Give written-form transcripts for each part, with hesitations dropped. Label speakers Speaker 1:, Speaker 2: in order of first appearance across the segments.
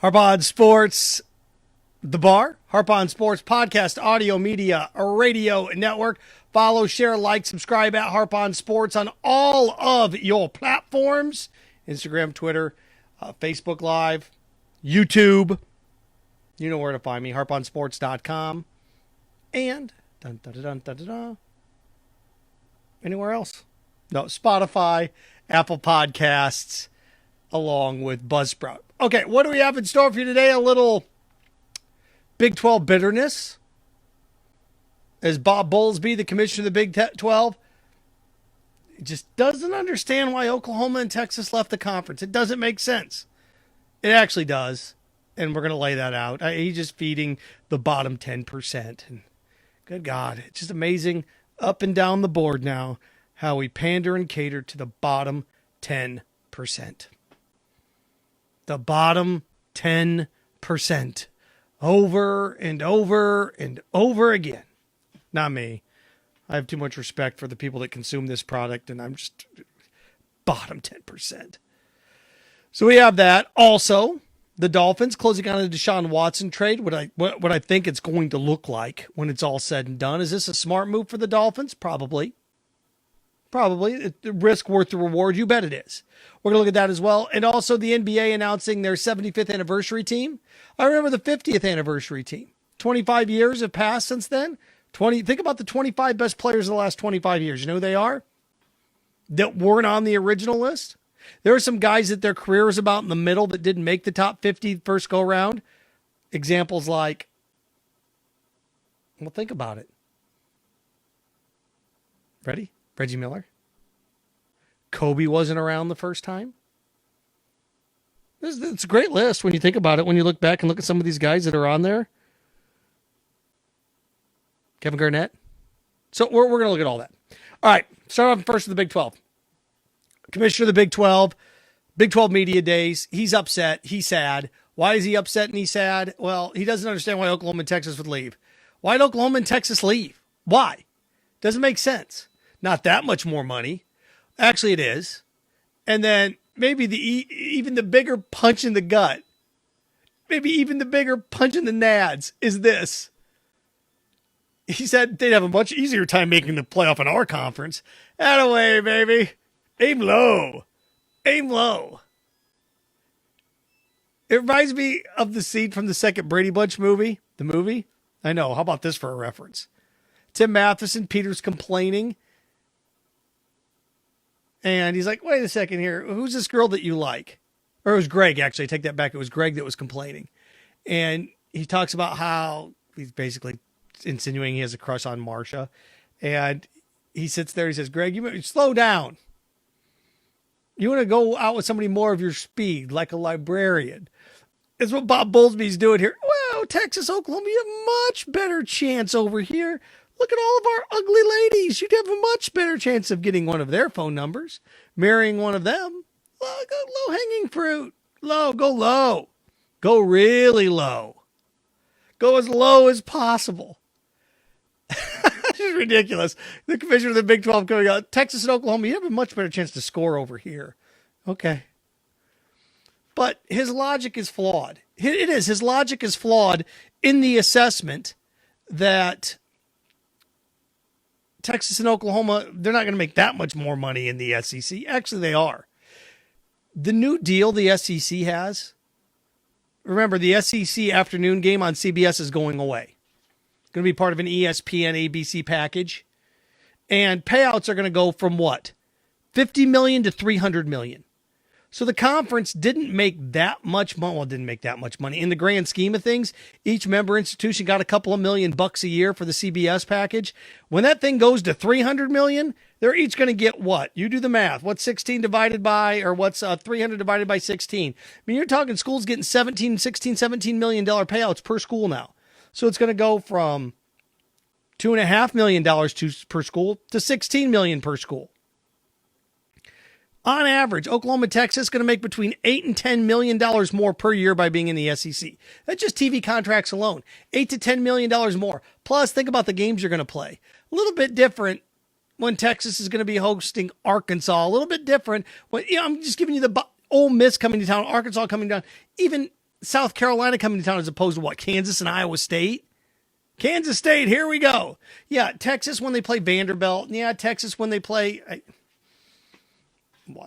Speaker 1: Harp on Sports, The Bar, Harp on Sports Podcast, Audio Media, Radio Network. Follow, share, like, subscribe at Harp on Sports on all of your platforms. Instagram, Twitter, Facebook Live, YouTube. You know where to find me, harponsports.com. And anywhere else? No, Spotify, Apple Podcasts, along with Buzzsprout. Okay, what do we have in store for you today? A little Big 12 bitterness. As Bob Bowlby, the commissioner of the Big 12, just doesn't understand why Oklahoma and Texas left the conference. It doesn't make sense. It actually does, and we're going to lay that out. He's just feeding the bottom 10%. And good God, it's just amazing up and down the board now how we pander and cater to the bottom 10%. The bottom 10%. Over and over and over again. Not me. I have too much respect for the people that consume this product, and I'm just bottom 10%. So we have that. Also, the Dolphins closing on a Deshaun Watson trade. What I think it's going to look like when it's all said and done. Is this a smart move for the Dolphins? Probably. Probably. Risk worth the reward. You bet it is. We're going to look at that as well. And also the NBA announcing their 75th anniversary team. I remember the 50th anniversary team. 25 years have passed since then. Think about the 25 best players of the last 25 years. You know who they are? That weren't on the original list. There are some guys that their career is about in the middle that didn't make the top 50 first go round. Examples like, well, think about it. Ready? Reggie Miller. Kobe wasn't around the first time. It's a great list when you think about it, when you look back and look at some of these guys that are on there. Kevin Garnett. So we're going to look at all that. All right, start off first with the Big 12. Commissioner of the Big 12, Big 12 Media Days. He's upset. He's sad. Why is he upset and he's sad? Well, he doesn't understand why Oklahoma and Texas would leave. Why did Oklahoma and Texas leave? Why? Doesn't make sense. Not that much more money. Actually, it is. And then maybe even the bigger punch in the gut, maybe even the bigger punch in the nads is this. He said they'd have a much easier time making the playoff in our conference. Attaway, baby. Aim low. Aim low. It reminds me of the scene from the second Brady Bunch movie. The movie? I know. How about this for a reference? Tim Matheson, Peter's complaining. And he's like, wait a second here. Who's this girl that you like? Or it was Greg, actually. I take that back. It was Greg that was complaining. And he talks about how he's basically insinuating he has a crush on Marsha. And he sits there. He says, Greg, you slow down. You want to go out with somebody more of your speed, like a librarian. That's what Bob Bowlby's doing here. Well, Texas, Oklahoma, you have a much better chance over here. Look at all of our ugly ladies. You'd have a much better chance of getting one of their phone numbers, marrying one of them. Low-hanging fruit. Go low. Go really low. Go as low as possible. This is ridiculous. The commissioner of the Big 12 coming out. Texas and Oklahoma, you have a much better chance to score over here. Okay. But his logic is flawed. It is. His logic is flawed in the assessment that Texas and Oklahoma, they're not going to make that much more money in the SEC. Actually, they are. The new deal the SEC has, remember, the SEC afternoon game on CBS is going away. It's going to be part of an ESPN ABC package. And payouts are going to go from what? $50 million to $300 million. So the conference didn't make that much money. Well, it didn't make that much money. In the grand scheme of things, each member institution got a couple of $1,000,000 a year for the CBS package. When that thing goes to $300 million, they're each going to get what? You do the math. What's 16 divided by, or what's 300 divided by 16? I mean, you're talking schools getting $17 million payouts per school now. So it's going to go from $2.5 million per school to $16 million per school. On average, Oklahoma, Texas is going to make between $8 and $10 million more per year by being in the SEC. That's just TV contracts alone. $8 to $10 million more. Plus, think about the games you're going to play. A little bit different when Texas is going to be hosting Arkansas. A little bit different when, I'm just giving you the Ole Miss coming to town, Arkansas coming down. Even South Carolina coming to town as opposed to what, Kansas and Iowa State? Kansas State, here we go. Yeah, Texas when they play Vanderbilt. Yeah, Texas when they play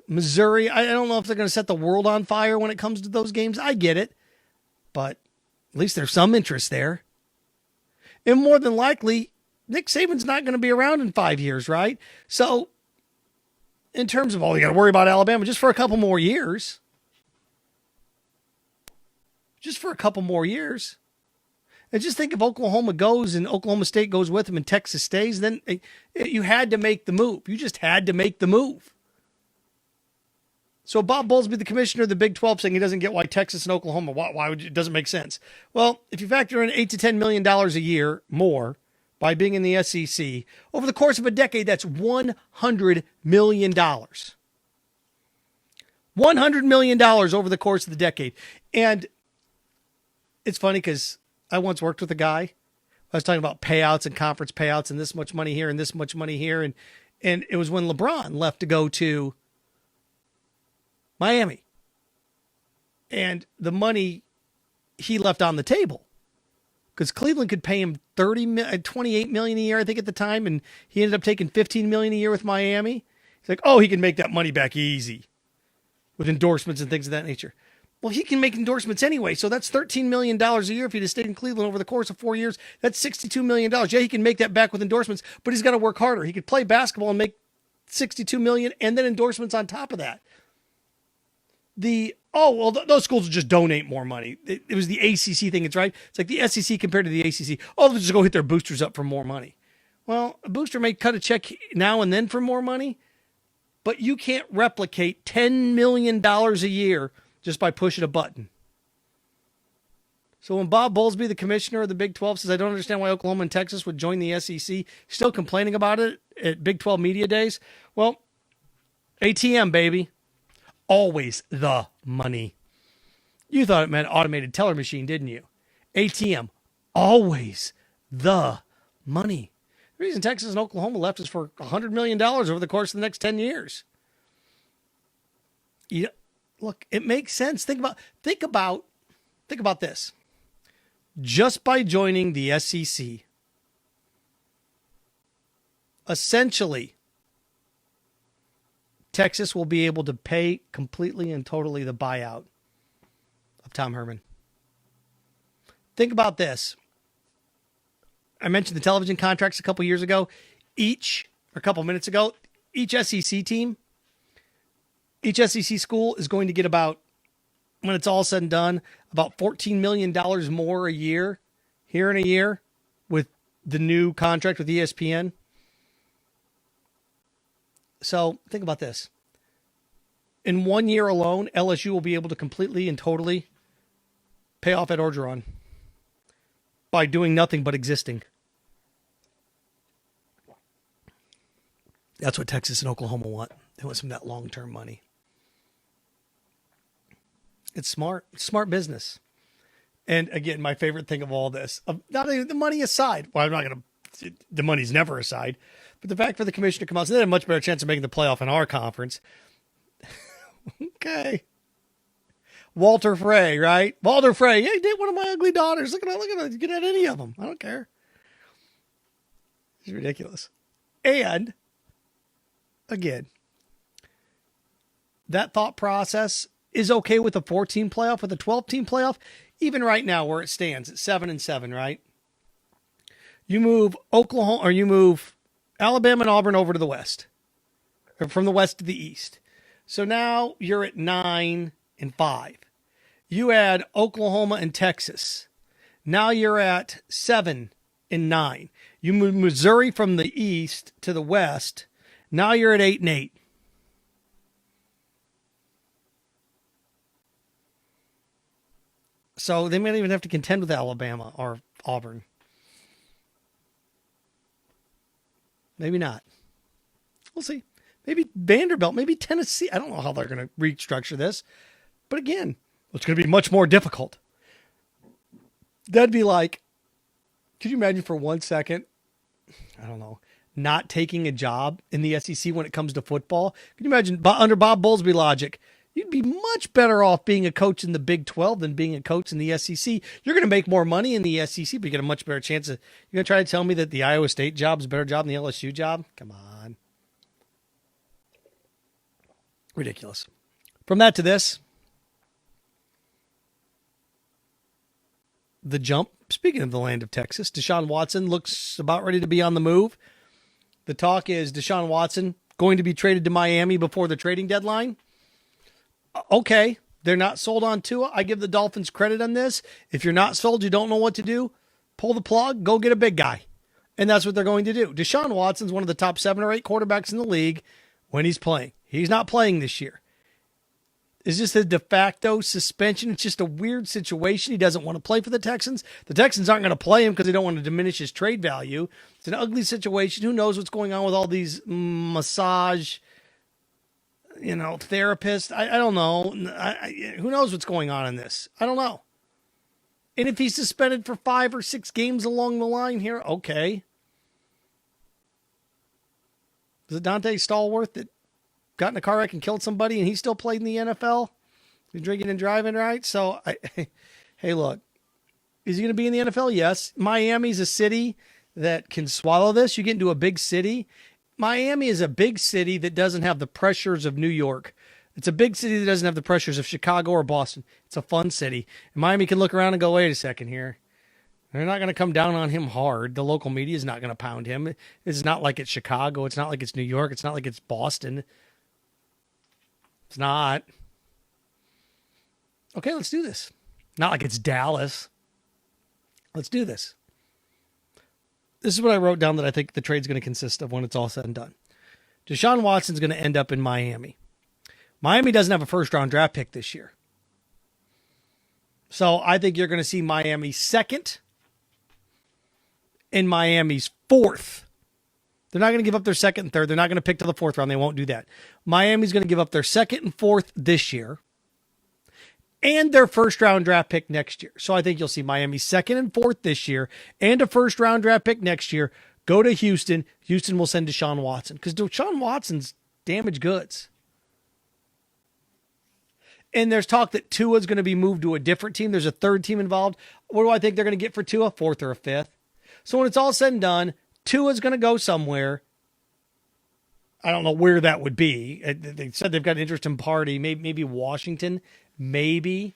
Speaker 1: Missouri. I don't know if they're going to set the world on fire when it comes to those games. I get it. But at least there's some interest there. And more than likely, Nick Saban's not going to be around in 5 years, right? So, in terms of, you got to worry about Alabama just for a couple more years. Just for a couple more years. And just think if Oklahoma goes and Oklahoma State goes with them and Texas stays, then you had to make the move. You just had to make the move. So Bob Bowlby, the commissioner of the Big 12, saying he doesn't get why Texas and Oklahoma, why would it doesn't make sense. Well, if you factor in $8 to $10 million a year more by being in the SEC, over the course of a decade, that's $100 million. $100 million over the course of the decade. And it's funny because I once worked with a guy. I was talking about payouts and conference payouts and this much money here and this much money here. And it was when LeBron left to go to Miami. And the money he left on the table. Because Cleveland could pay him $28 million a year, I think, at the time. And he ended up taking $15 million a year with Miami. He's like, he can make that money back easy with endorsements and things of that nature. Well, he can make endorsements anyway, so that's $13 million a year if he'd have stayed in Cleveland over the course of 4 years. That's $62 million. Yeah, he can make that back with endorsements, but he's got to work harder. He could play basketball and make $62 million and then endorsements on top of that. Those schools will just donate more money. It was the ACC thing, it's right. It's like the SEC compared to the ACC. They'll just go hit their boosters up for more money. Well, a booster may cut a check now and then for more money, but you can't replicate $10 million a year just by pushing a button. So when Bob Bowlby, the commissioner of the Big 12, says, I don't understand why Oklahoma and Texas would join the SEC, still complaining about it at Big 12 media days. Well, A.T.M, baby. Always the money. You thought it meant automated teller machine, didn't you? A.T.M, always the money. The reason Texas and Oklahoma left is for $100 million over the course of the next 10 years. Yeah. Look, it makes sense. Think about this. Just by joining the SEC, essentially, Texas will be able to pay completely and totally the buyout of Tom Herman. Think about this. I mentioned the television contracts a couple years ago. A couple minutes ago, each SEC team, each SEC school is going to get about, when it's all said and done, about $14 million more a year, here in a year, with the new contract with ESPN. So think about this. In 1 year alone, LSU will be able to completely and totally pay off Ed Orgeron by doing nothing but existing. That's what Texas and Oklahoma want. They want some of that long-term money. It's smart. It's smart business. And again, my favorite thing of all this, not even the money aside. Well, I'm not going to, the money's never aside. But the fact for the commissioner to come out and say they have a much better chance of making the playoff in our conference. Okay. Walter Frey, right? Walter Frey. Yeah, he date one of my ugly daughters. Look at you can have any of them. I don't care. It's ridiculous. And again, that thought process is okay with a 14 playoff, with a 12-team playoff, even right now where it stands at 7-7, right? You move Oklahoma, or you move Alabama and Auburn over to the west, or from the west to the east. So now you're at 9-5. You add Oklahoma and Texas. Now you're at 7-9. You move Missouri from the east to the west. Now you're at 8-8. So they might even have to contend with Alabama or Auburn. Maybe not. We'll see. Maybe Vanderbilt, maybe Tennessee. I don't know how they're going to restructure this. But again, it's going to be much more difficult. That'd be like, could you imagine for 1 second, I don't know, not taking a job in the SEC when it comes to football? Can you imagine under Bob Bowlby logic, You'd be much better off being a coach in the Big 12 than being a coach in the SEC. You're going to make more money in the SEC, but you get a much better chance of. You're going to try to tell me that the Iowa State job is a better job than the LSU job? Come on. Ridiculous. From that to this, the jump. Speaking of the land of Texas, Deshaun Watson looks about ready to be on the move. The talk is Deshaun Watson going to be traded to Miami before the trading deadline. Okay, they're not sold on Tua. I give the Dolphins credit on this. If you're not sold, you don't know what to do, pull the plug, go get a big guy. And that's what they're going to do. Deshaun Watson's one of the top 7 or 8 quarterbacks in the league when he's playing. He's not playing this year. Is this a de facto suspension? It's just a weird situation. He doesn't want to play for the Texans. The Texans aren't going to play him because they don't want to diminish his trade value. It's an ugly situation. Who knows what's going on with all these massage therapist. I don't know. Who knows what's going on in this? I don't know. And if he's suspended for 5 or 6 games along the line here, okay. Is it Dante Stallworth that got in a car wreck and killed somebody and he still played in the NFL? He's drinking and driving, right? So, hey, look. Is he going to be in the NFL? Yes. Miami's a city that can swallow this. You get into a big city. Miami is a big city that doesn't have the pressures of New York. It's a big city that doesn't have the pressures of Chicago or Boston. It's a fun city. And Miami can look around and go, wait a second here. They're not going to come down on him hard. The local media is not going to pound him. It's not like it's Chicago. It's not like it's New York. It's not like it's Boston. It's not. Okay, let's do this. Not like it's Dallas. Let's do this. This is what I wrote down that I think the trade's going to consist of when it's all said and done. Deshaun Watson's going to end up in Miami. Miami doesn't have a first-round draft pick this year. So I think you're going to see Miami's 2nd and Miami's 4th. They're not going to give up their 2nd and 3rd. They're not going to pick to the 4th round. They won't do that. Miami's going to give up their 2nd and 4th this year and their first-round draft pick next year. So I think you'll see Miami's 2nd and 4th this year and a first-round draft pick next year go to Houston. Houston will send Deshaun Watson because Deshaun Watson's damaged goods. And there's talk that Tua's going to be moved to a different team. There's a 3rd team involved. What do I think they're going to get for Tua? 4th or a 5th. So when it's all said and done, Tua's going to go somewhere. I don't know where that would be. They said they've got an interest in party. Maybe Washington. Maybe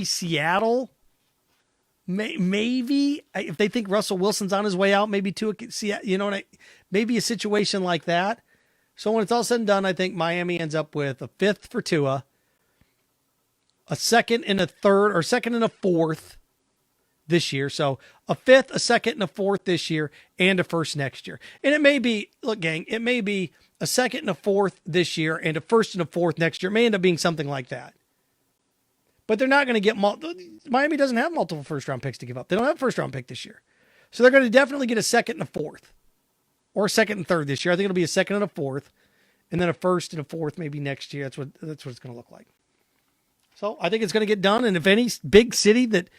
Speaker 1: Seattle. Maybe if they think Russell Wilson's on his way out, maybe Tua could see, maybe a situation like that. So when it's all said and done, I think Miami ends up with a 5th for Tua, a 2nd and a 3rd, or 2nd and a 4th this year. So a 5th, a 2nd, and a 4th this year, and a 1st next year. And it may be, look, gang, it may be a 2nd and a 4th this year and a 1st and a 4th next year. It may end up being something like that. But they're not going to get Miami doesn't have multiple first-round picks to give up. They don't have a first-round pick this year. So they're going to definitely get a 2nd and a 4th. Or a 2nd and 3rd this year. I think it'll be a 2nd and a 4th. And then a 1st and a 4th maybe next year. That's what it's going to look like. So I think it's going to get done. And if any big city that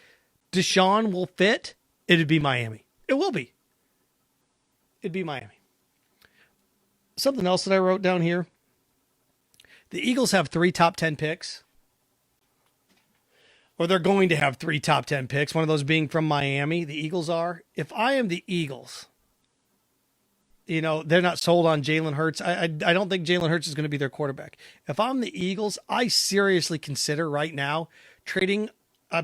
Speaker 1: Deshaun will fit, it'd be Miami. It will be. It'd be Miami. Something else that I wrote down here. The Eagles have 3 top 10 picks. Or they're going to have 3 top 10 picks. One of those being from Miami. The Eagles are. If I am the Eagles, they're not sold on Jalen Hurts. I don't think Jalen Hurts is going to be their quarterback. If I'm the Eagles, I seriously consider right now trading,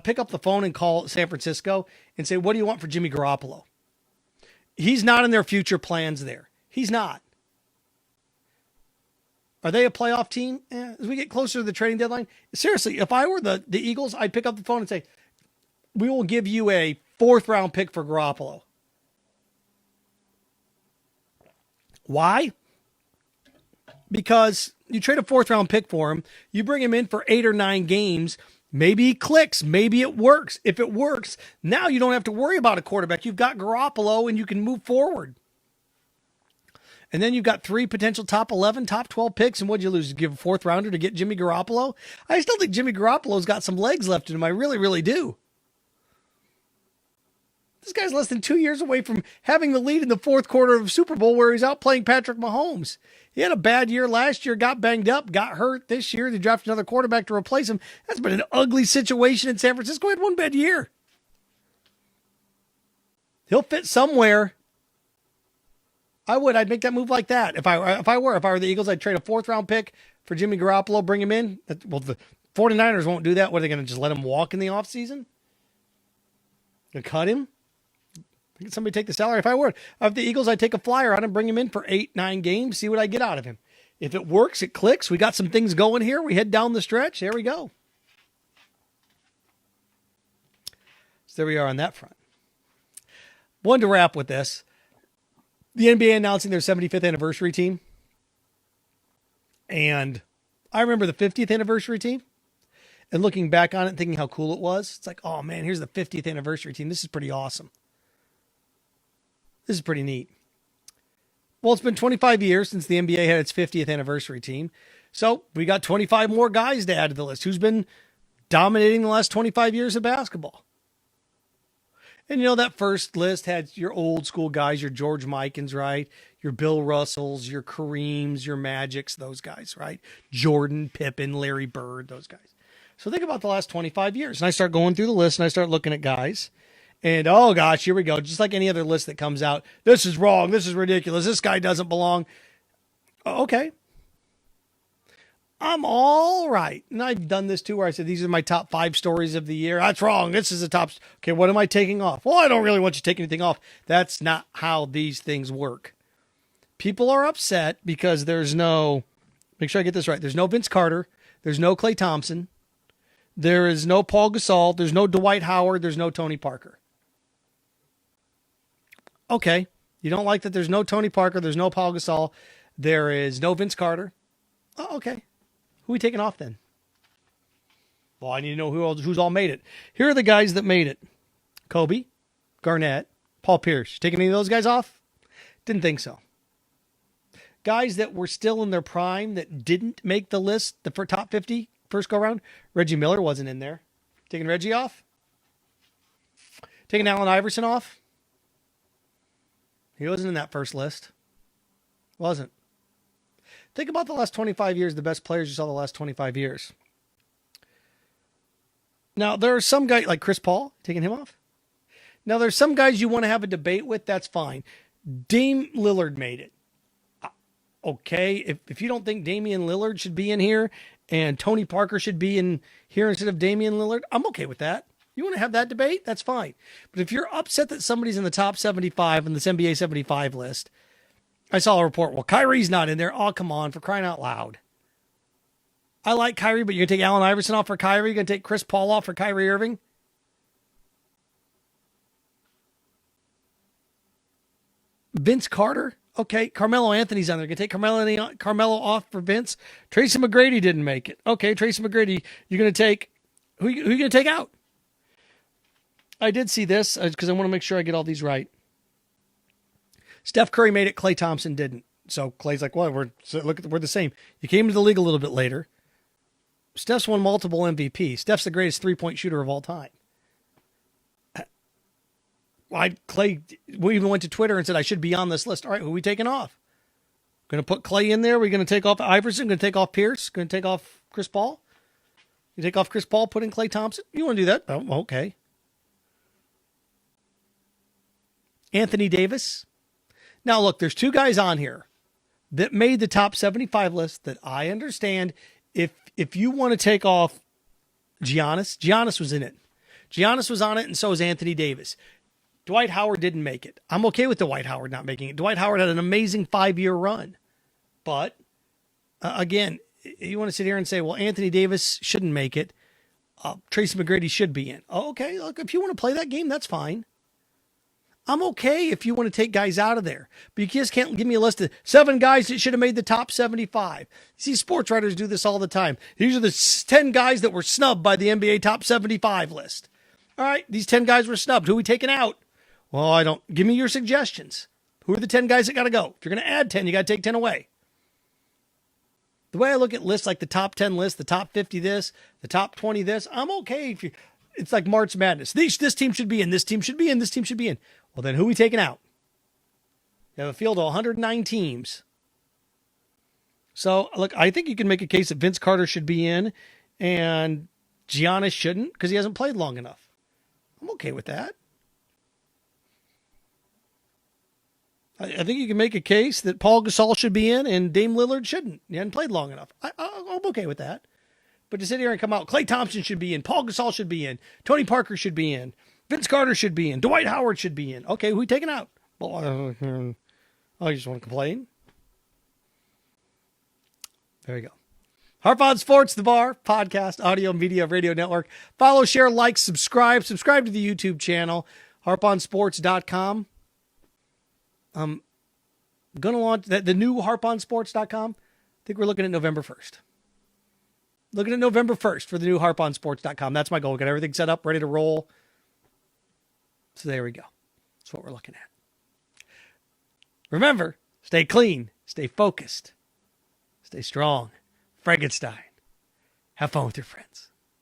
Speaker 1: pick up the phone and call San Francisco and say, what do you want for Jimmy Garoppolo? He's not in their future plans there. He's not. Are they a playoff team? As we get closer to the trading deadline, seriously, if I were the Eagles, I'd pick up the phone and say, we will give you a 4th round pick for Garoppolo. Why? Because you trade a 4th round pick for him. You bring him in for 8 or 9 games. Maybe he clicks. Maybe it works. If it works, now you don't have to worry about a quarterback. You've got Garoppolo and you can move forward. And then you've got 3 potential top 11, top 12 picks. And what'd you lose? You give a 4th rounder to get Jimmy Garoppolo? I still think Jimmy Garoppolo's got some legs left in him. I really, really do. This guy's less than 2 years away from having the lead in the fourth quarter of Super Bowl where he's out playing Patrick Mahomes. He had a bad year last year, got banged up, got hurt this year. They drafted another quarterback to replace him. That's been an ugly situation in San Francisco. He had one bad year. He'll fit somewhere. I'd make that move like that. If I were the Eagles, I'd trade a 4th-round pick for Jimmy Garoppolo, bring him in. Well, the 49ers won't do that. What, are they going to just let him walk in the offseason? Going to cut him? Somebody take the salary. If the Eagles, I'd take a flyer on him, bring him in for 8-9 games, see what I get out of him. If it works, it clicks. We got some things going here. We head down the stretch. There we go. So there we are on that front. Wanted to wrap with this. The NBA announcing their 75th anniversary team. And I remember the 50th anniversary team. And looking back on it and thinking how cool it was. It's like, oh man, here's the 50th anniversary team. This is pretty awesome. This is pretty neat. Well, it's been 25 years since the NBA had its 50th anniversary team. So we got 25 more guys to add to the list. Who's been dominating the last 25 years of basketball? And you know, that first list had your old school guys, your George Mikens, right? Your Bill Russells, your Kareems, your Magics, those guys, right? Jordan, Pippen, Larry Bird, those guys. So think about the last 25 years. And I start going through the list and I start looking at guys. And, oh, gosh, here we go. Just like any other list that comes out. This is wrong. This is ridiculous. This guy doesn't belong. Okay. I'm all right. And I've done this, too, where I said, these are my top 5 stories of the year. That's wrong. This is the top. Okay, what am I taking off? Well, I don't really want you to take anything off. That's not how these things work. People are upset because there's no, make sure I get this right. There's no Vince Carter. There's no Klay Thompson. There is no Paul Gasol. There's no Dwight Howard. There's no Tony Parker. Okay, you don't like that there's no Tony Parker, there's no Paul Gasol, there is no Vince Carter. Oh, okay. Who are we taking off then? Well, I need to know who's all made it. Here are the guys that made it. Kobe, Garnett, Paul Pierce. Taking any of those guys off? Didn't think so. Guys that were still in their prime that didn't make the list, the top 50 first go around. Reggie Miller wasn't in there. Taking Reggie off? Taking Allen Iverson off? He wasn't in that first list. Wasn't. Think about the last 25 years, the best players you saw the last 25 years. Now, there are some guys like Chris Paul, taking him off. Now, there's some guys you want to have a debate with, that's fine. Dame Lillard made it. Okay, if you don't think Damian Lillard should be in here and Tony Parker should be in here instead of Damian Lillard, I'm okay with that. You want to have that debate? That's fine. But if you're upset that somebody's in the top 75 in this NBA 75 list, I saw a report, well, Kyrie's not in there. Oh, come on, for crying out loud. I like Kyrie, but you're going to take Allen Iverson off for Kyrie? You're going to take Chris Paul off for Kyrie Irving? Vince Carter? Okay, Carmelo Anthony's on there. Going to take Carmelo off for Vince? Tracy McGrady didn't make it. Okay, Tracy McGrady, you're going to take, who are you going to take out? I did see this because I want to make sure I get all these right. Steph Curry made it. Klay Thompson didn't. So Klay's like, well, we're the same. You came into the league a little bit later. Steph's won multiple MVP. Steph's the greatest three-point shooter of all time. Klay, we even went to Twitter and said I should be on this list. All right, who are we taking off? Going to put Klay in there? We're going to take off Iverson? Going to take off Pierce? Going to take off Chris Paul? You take off Chris Paul, put in Klay Thompson? You want to do that? Oh, okay. Anthony Davis. Now, look, there's 2 guys on here that made the top 75 list that I understand. If you want to take off Giannis was in it. Giannis was on it, and so was Anthony Davis. Dwight Howard didn't make it. I'm okay with Dwight Howard not making it. Dwight Howard had an amazing 5-year run. But, again, you want to sit here and say, well, Anthony Davis shouldn't make it. Tracy McGrady should be in. Oh, okay, look, if you want to play that game, that's fine. I'm okay if you want to take guys out of there. But you just can't give me a list of 7 guys that should have made the top 75. You see, sports writers do this all the time. These are the 10 guys that were snubbed by the NBA top 75 list. All right, these 10 guys were snubbed. Who are we taking out? Well, give me your suggestions. Who are the 10 guys that got to go? If you're going to add 10, you got to take 10 away. The way I look at lists like the top 10 list, the top 50 this, the top 20 this, I'm okay if you... it's like March Madness. This team should be in, this team should be in, this team should be in. Well, then who are we taking out? You have a field of 109 teams. So, look, I think you can make a case that Vince Carter should be in and Giannis shouldn't because he hasn't played long enough. I'm okay with that. I think you can make a case that Paul Gasol should be in and Dame Lillard shouldn't. He hasn't played long enough. I'm okay with that. But to sit here and come out, Klay Thompson should be in, Paul Gasol should be in, Tony Parker should be in, Vince Carter should be in, Dwight Howard should be in. Okay, who are we taking out? Well, you just want to complain? There you go. Harp on Sports, the Bar, podcast, audio, media, radio network. Follow, share, like, subscribe. Subscribe to the YouTube channel, harponsports.com. I'm going to launch the new harponsports.com. I think we're looking at November 1st. Looking at November 1st for the new harponsports.com. That's my goal. Get everything set up, ready to roll. So there we go. That's what we're looking at. Remember, stay clean, stay focused. Stay strong. Frankenstein. Have fun with your friends.